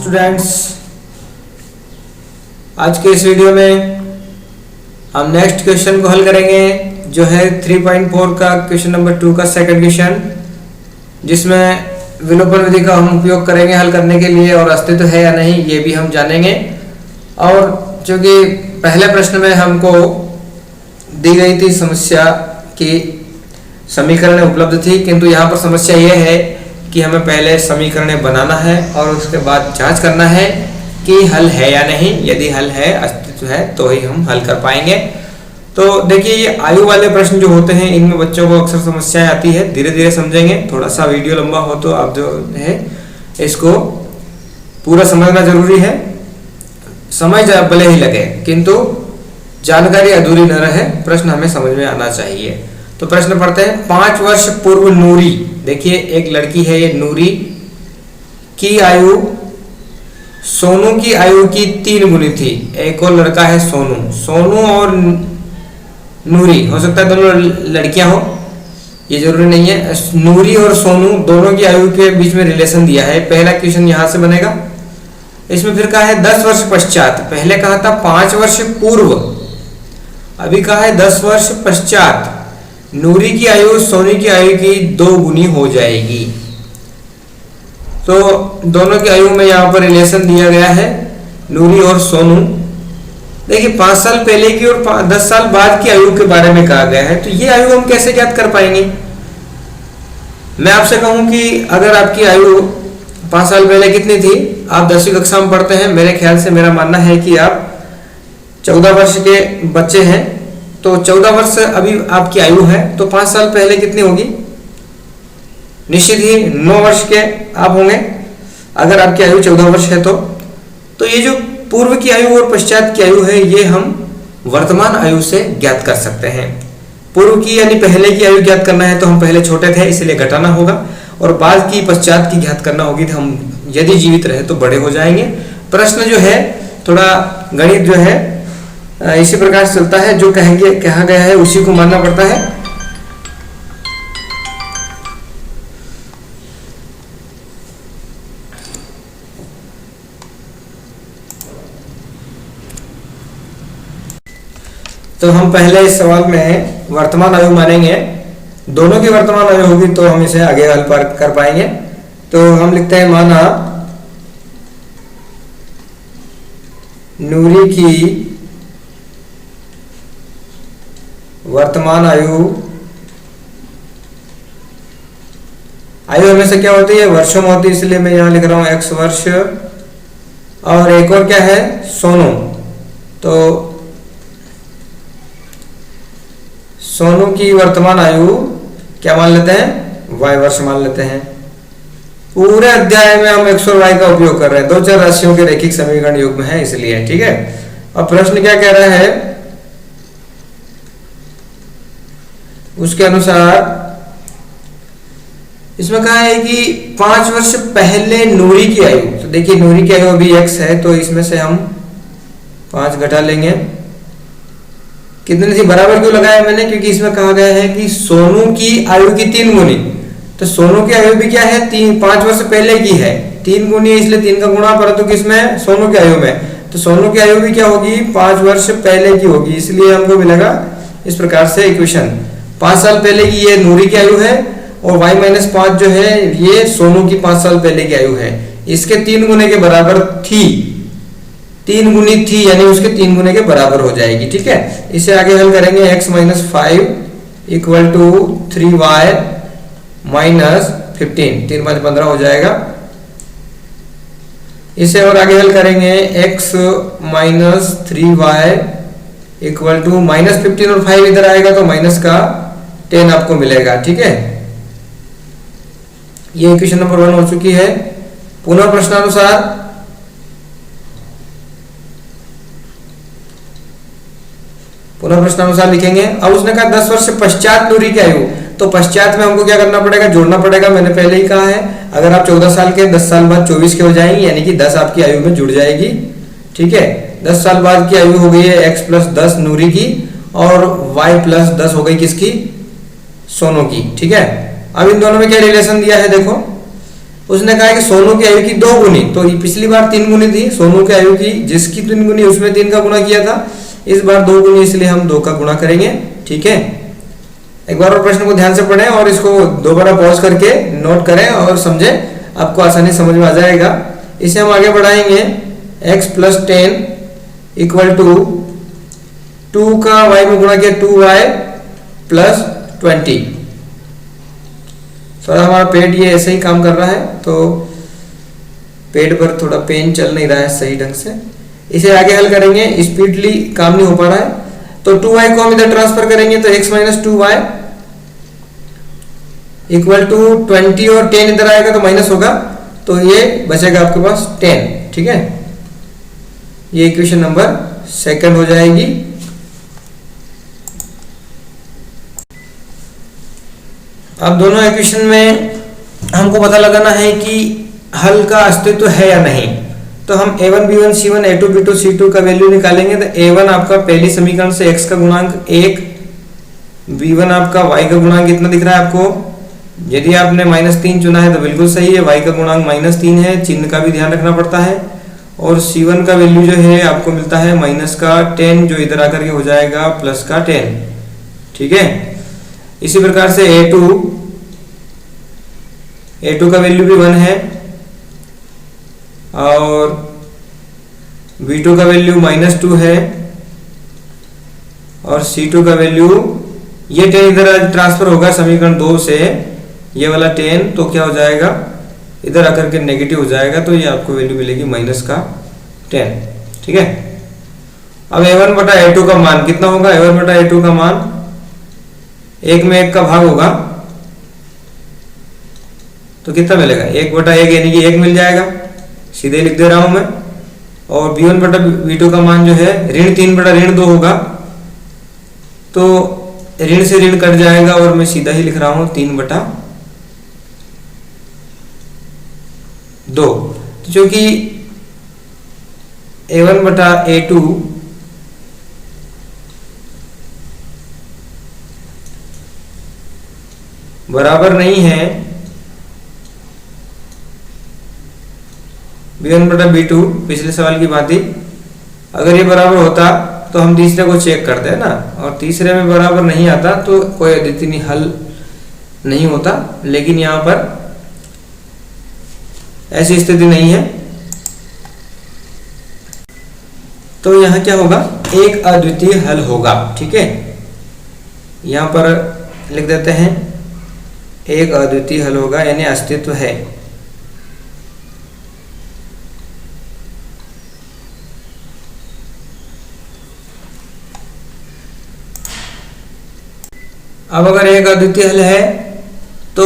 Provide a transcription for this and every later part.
Students, आज के इस वीडियो में हम नेक्स्ट क्वेश्चन को हल करेंगे जो है 3.4 का क्वेश्चन नंबर 2 का सेकंड क्वेश्चन, जिसमें विलोपन विधि का हम उपयोग करेंगे हल करने के लिए और अस्तित्व है या नहीं ये भी हम जानेंगे। और चूंकि पहले प्रश्न में हमको दी गई थी समस्या की समीकरण उपलब्ध थी, किंतु यहाँ पर समस्या यह है कि हमें पहले समीकरण बनाना है और उसके बाद जांच करना है कि हल है या नहीं। यदि हल है, अस्तित्व है, तो ही हम हल कर पाएंगे। तो देखिए, ये आयु वाले प्रश्न जो होते हैं इनमें बच्चों को अक्सर समस्याएं आती है। धीरे धीरे समझेंगे, थोड़ा सा वीडियो लंबा हो तो आप जो है इसको पूरा समझना जरूरी है। समझ भले ही लगे किंतु जानकारी अधूरी न रहे, प्रश्न हमें समझ में आना चाहिए। तो प्रश्न पढ़ते हैं। 5 वर्ष पूर्व नूरी, देखिए एक लड़की है ये नूरी, की आयु सोनू की आयु की 3 गुनी थी। एक और लड़का है सोनू, सोनू और नूरी, हो सकता है दोनों लड़कियां हो, ये जरूरी नहीं है। नूरी और सोनू दोनों की आयु के बीच में रिलेशन दिया है। पहला क्वेश्चन यहां से बनेगा। इसमें फिर कहा है 10 वर्ष पश्चात। पहले कहा था 5 वर्ष पूर्व, अभी कहा है 10 वर्ष पश्चात नूरी की आयु सोनी की आयु की 2 गुनी हो जाएगी। तो दोनों की आयु में यहाँ पर रिलेशन दिया गया है, नूरी और सोनू। देखिए 5 साल पहले की और 10 साल बाद की आयु के बारे में कहा गया है, तो ये आयु हम कैसे ज्ञात कर पाएंगे? मैं आपसे कहूं कि अगर आपकी आयु 5 साल पहले कितनी थी, आप 10वीं कक्षा में पढ़ते हैं, मेरे ख्याल से मेरा मानना है कि आप 14 वर्ष के बच्चे हैं, तो 14 वर्ष अभी आपकी आयु है, तो 5 साल पहले कितनी होगी? निश्चित ही 9 वर्ष के आप होंगे अगर आपकी आयु 14 वर्ष है। तो ये जो पूर्व की आयु और पश्चात की आयु है ये हम वर्तमान आयु से ज्ञात कर सकते हैं। पूर्व की यानी पहले की आयु ज्ञात करना है तो हम पहले छोटे थे इसलिए घटाना होगा, और बाद की पश्चात की ज्ञात करना होगी तो हम यदि जीवित रहे तो बड़े हो जाएंगे। प्रश्न जो है थोड़ा गणित जो है इसी प्रकार से चलता है, जो कहा गया है उसी को मानना पड़ता है। तो हम पहले इस सवाल में वर्तमान आयु मानेंगे, दोनों की वर्तमान आयु होगी तो हम इसे आगे हल कर पाएंगे। तो हम लिखते हैं माना नूरी की वर्तमान आयु हमेशा क्या होती है? वर्षों में होती है, इसलिए मैं यहां लिख रहा हूं x वर्ष। और एक और क्या है? सोनू। तो सोनू की वर्तमान आयु क्या मान लेते हैं? y वर्ष मान लेते हैं। पूरे अध्याय में हम x और y का उपयोग कर रहे हैं, 2 चर राशियों के रैखिक समीकरण युग्म है इसलिए, ठीक है। अब प्रश्न क्या कह रहा है उसके अनुसार इसमें कहा है कि 5 वर्ष पहले नूरी की आयु, तो देखिए नूरी की आयु अभी x है तो इसमें से हम 5 घटा लेंगे। कितनी थी? बराबर क्यों लगाया मैंने? क्योंकि इसमें कहा गया है कि सोनू की आयु की 3 गुनी, तो सोनू की आयु भी क्या है? 5 वर्ष पहले की है, 3 गुनी है इसलिए 3 का गुणा, परंतु किसमें? सोनू की आयु में। तो सोनू की आयु भी क्या होगी? 5 वर्ष पहले की होगी, इसलिए हमको मिलेगा इस प्रकार से इक्वेशन। 5 साल पहले की ये नूरी की आयु है और y-5 जो है ये सोनू की 5 साल पहले की आयु है। इसके 3 गुने के बराबर थी, 3 गुनी थी यानी उसके 3 गुने के बराबर हो जाएगी, ठीक है। इसे आगे हल करेंगे x-5 equal to 3y minus 15, 3 5 15 हो जाएगा। इसे और आगे हल करेंगे x-3y इक्वल टू -15 और 5 इधर आएगा तो माइनस का 10 आपको मिलेगा, ठीक है। ये इक्वेशन नंबर 1 हो चुकी है। पुनः प्रश्नानुसार लिखेंगे। अब उसने कहा 10 वर्ष पश्चात नूरी की आयु, तो पश्चात में हमको क्या करना पड़ेगा? जोड़ना पड़ेगा। मैंने पहले ही कहा है अगर आप 14 साल के 10 साल बाद 24 के हो जाएंगे यानी कि 10 आपकी आयु में जुड़ जाएगी, ठीक है। 10 साल बाद की आयु हो गई है x + 10 नूरी की और y + 10 हो गई किसकी? सोनू की, ठीक है। अब इन दोनों में क्या रिलेशन दिया है देखो, उसने कहा कि सोनू की आयु की 2 गुनी, तो पिछली बार 3 गुनी थी सोनू की आयु की, जिसकी 3 गुनी उसमें 3 का गुणा किया था, इस बार 2 गुनी, इसलिए हम 2 का गुणा करेंगे। ठीक है, एक बार और प्रश्न को ध्यान से पढ़ें और इसको दोबारा पॉज करके नोट करें और समझें, आपको आसानी समझ में आ जाएगा। इसे हम आगे बढ़ाएंगे। x प्लस 10 इक्वल टू 2 का y में गुणा किया 2y प्लस 20। थोड़ा हमारा पेट ये ऐसे ही काम कर रहा है, तो पेट पर थोड़ा पेन चल नहीं रहा है सही ढंग से। इसे आगे हल करेंगे, स्पीडली काम नहीं हो पा रहा है, तो 2y को हम इधर ट्रांसफर करेंगे, तो x minus 2y equal to 20 और 10 इधर आएगा तो माइनस होगा, तो ये बचेगा आपके पास 10। ठीक है, ये इक्वेशन नंबर 2 हो जाएगी। अब दोनों इक्वेशन में हमको पता लगाना है कि हल का अस्तित्व है या नहीं, तो हम a1 b1 c1 a2 b2 c2 का वैल्यू निकालेंगे। तो a1 आपका पहली समीकरण से x का गुणांक 1, b1 आपका y का गुणांक कितना दिख रहा है आपको, यदि आपने -3 चुना है तो बिल्कुल सही है, y का गुणांक -3 है, चिन्ह का भी ध्यान रखना पड़ता है। और c1 का वैल्यू जो है आपको मिलता है -10, जो इधर आकर के हो जाएगा +10। ठीक है, इसी प्रकार से a2 का वैल्यू भी 1 है और b2 का वैल्यू -2 है और c2 का वैल्यू, ये 10 इधर ट्रांसफर होगा समीकरण 2 से, ये वाला 10 तो क्या हो जाएगा, इधर आकर के नेगेटिव हो जाएगा, तो ये आपको वैल्यू मिलेगी -10। ठीक है, अब a1 बटा a2 का मान कितना होगा, a1 बटा a2 का मान 1 में 1 का भाग होगा, तो कितना मिलेगा, 1 बटा 1 यानी कि 1 मिल जाएगा, सीधे लिख दे रहा हूं मैं। और b1 बटा b2 का मान जो है ऋण 3 बटा ऋण 2 होगा, तो ऋण से ऋण कट जाएगा और मैं सीधा ही लिख रहा हूं 3 बटा 2। तो चूंकि a1 बटा a2 बराबर नहीं है b1 बटा b2, पिछले सवाल की बात ही, अगर ये बराबर होता तो हम तीसरे को चेक करते हैं ना, और तीसरे में बराबर नहीं आता तो कोई अद्वितीय हल नहीं होता, लेकिन यहाँ पर ऐसी स्थिति नहीं है, तो यहाँ क्या होगा, एक अद्वितीय हल होगा। ठीक है, यहाँ पर लिख देते हैं एक अद्वितीय हल होगा, यानी अस्तित्व है। अब अगर एक अद्वितीय हल है तो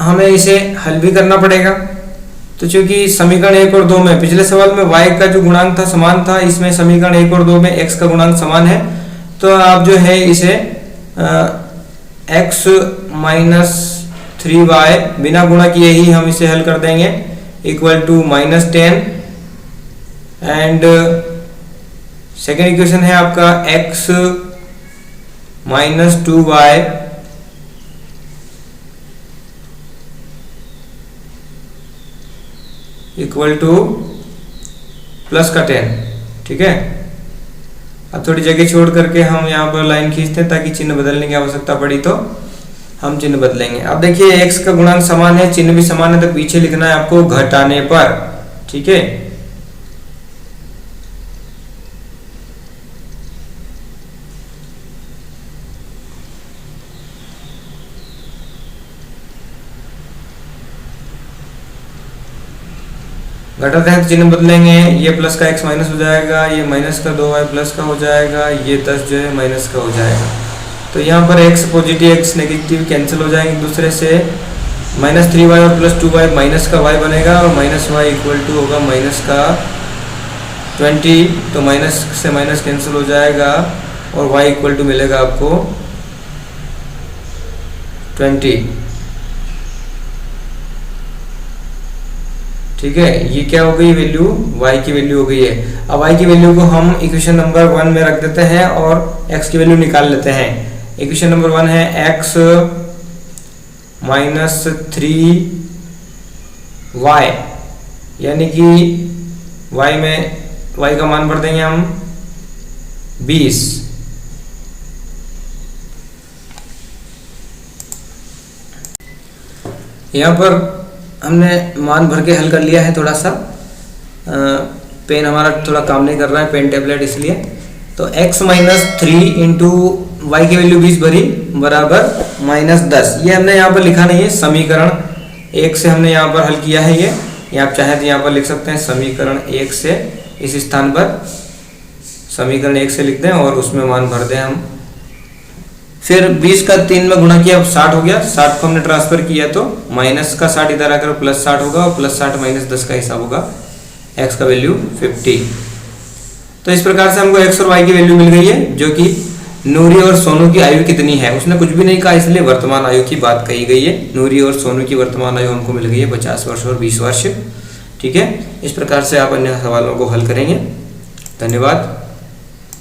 हमें इसे हल भी करना पड़ेगा। तो चूंकि समीकरण 1 और 2 में, पिछले सवाल में y का जो गुणांक था समान था, इसमें समीकरण 1 और 2 में x का गुणांक समान है, तो आप जो है इसे x माइनस 3y बिना गुणा किए ही हम इसे हल कर देंगे, equal to -10। And second equation है आपका x minus 2y equal to +10। ठीक है, अब थोड़ी जगह छोड़ करके हम यहाँ पर लाइन खींचते हैं ताकि चिन्ह बदलने की आवश्यकता पड़ी तो हम चिन्ह बदलेंगे। अब देखिए x का गुणांक समान है, चिन्ह भी समान है, तो पीछे लिखना है आपको घटाने पर। ठीक है, घटाते हैं तो चिन्ह बदलेंगे, ये प्लस का x माइनस हो जाएगा, ये माइनस का 2y प्लस का हो जाएगा, ये 10 जो है माइनस का हो जाएगा। तो यहाँ पर x positive x negative cancel हो जाएंगे एक दूसरे से, -3y और +2y माइनस का y बनेगा, और -y इक्वल टू होगा माइनस का 20, तो माइनस से माइनस कैंसिल हो जाएगा और y इक्वल टू मिलेगा आपको 20। ठीक है, ये क्या हो गई वैल्यू, y की वैल्यू हो गई है। अब y की वैल्यू को हम इक्वेशन नंबर 1 में रख देते हैं और x की वैल्यू निकाल लेते हैं। इक्वेशन नंबर 1 है x माइनस 3 y, यानी कि y में y का मान भर देंगे हम 20। यहाँ पर हमने मान भर के हल कर लिया है। थोड़ा सा पेन हमारा थोड़ा काम नहीं कर रहा है, पेन टेबलेट, इसलिए। तो x माइनस 3 इंटू वाई की वैल्यू 20 भरी बराबर -10। ये हमने यहाँ पर लिखा नहीं है, समीकरण 1 से हमने यहाँ पर हल किया है। ये आप चाहे तो यहाँ पर लिख सकते हैं समीकरण 1 से, इस स्थान पर समीकरण 1 से लिख दें और उसमें मान भर दें हम। फिर 20 का 3 में गुणा किया, 60 हो गया। 60 को हमने ट्रांसफर किया तो माइनस का 60 इधर आकर प्लस 60 होगा, और प्लस 60 माइनस 10 का हिसाब होगा, x का वैल्यू 50। तो इस प्रकार से हमको x और y की वैल्यू मिल गई है, जो कि नूरी और सोनू की आयु कितनी है उसने कुछ भी नहीं कहा, इसलिए वर्तमान आयु की बात कही गई है। नूरी और सोनू की वर्तमान आयु हमको मिल गई है 50 वर्ष और 20 वर्ष। ठीक है, इस प्रकार से आप अन्य सवालों को हल करेंगे। धन्यवाद।